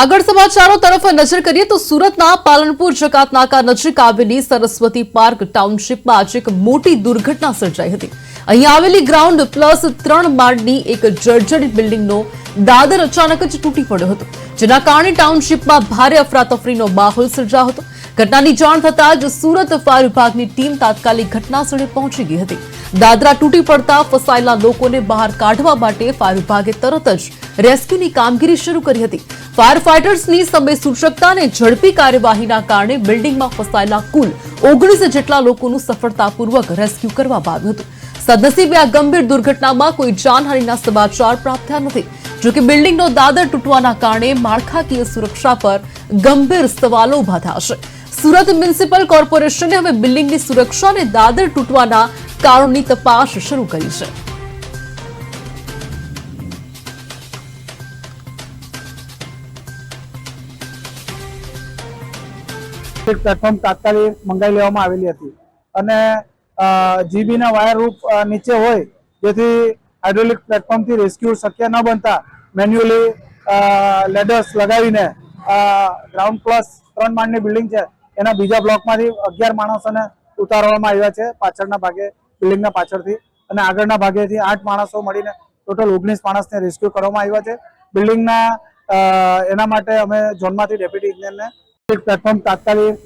આગળ સમાચારો તરફ નજર કરીએ તો સુરતના પાલનપુર જકાતનાકા નજીક આવેલી સરસ્વતી પાર્ક ટાઉનશીપમાં આજે એક મોટી દુર્ઘટના સર્જાઈ હતી। અહીં આવેલી ગ્રાઉન્ડ પ્લસ 3 માળની એક જર્જરિત બિલ્ડિંગનો દાદર અચાનક જ તૂટી પડ્યો હતો, જેના કારણે ટાઉનશીપમાં ભારે અફરાતફરીનો માહોલ સર્જાયો હતો। ઘટનાની જાણ થતાં જ સુરત ફાયર વિભાગની ટીમ તાત્કાલિક ઘટનાસ્થળે પહોંચી ગઈ હતી। દાદરા તૂટી પડતા ફસાયેલા લોકોને બહાર કાઢવા માટે ફાયર વિભાગે તરત જ રેસ્ક્યુની કામગીરી શરૂ કરી હતી। फायर फाइटर्सनी समय सूचकता ने झड़पी कार्यवाहीना कारणे बिल्डिंग में फसायेला कुल 19 जेटला लोकोनुं सफलतापूर्वक रेस्क्यू करवामां आव्युं हतुं। सदनसीबे आ गंभीर दुर्घटनामां कोई जानहानिना समाचार प्राप्त थया नथी। जो कि बिल्डिंगनो दादर तूटवाना कारणे माळखाकीय सुरक्षा पर गंभीर सवालो उभा थया छे। सूरत म्युनिसिपल कोर्पोरेशने हवे बिल्डिंगनी सुरक्षा अने दादर तूटवाना कारणोनी तपास शरू करी छे। प्लेटफॉर्म तात्कालिक मंगाई लेवामां आवेली हती अने जीबीना वायर रूप नीचे होय जेथी हाइड्रोलिक प्लेटफॉर्म थी रेस्क्यू शक्य न बनता मेन्युअली लेडर्स लगावीने ग्राउंड प्लस 3 माळनी बिल्डिंग छे एना बीजा ब्लॉकमांथी 11 माणसोने उतारवामां आव्या छे। पाछळना भागे बिल्डिंगना पाछळथी अने आगळना भागेथी 8 माणसो मळीने टोटल 19 माणसने रेस्क्यू करवामां आव्या छे। बिल्डिंगना एना माटे अमे झोनमांथी डेप्युटी इंजिनियरने प्लेटफॉर्म तात्कालिक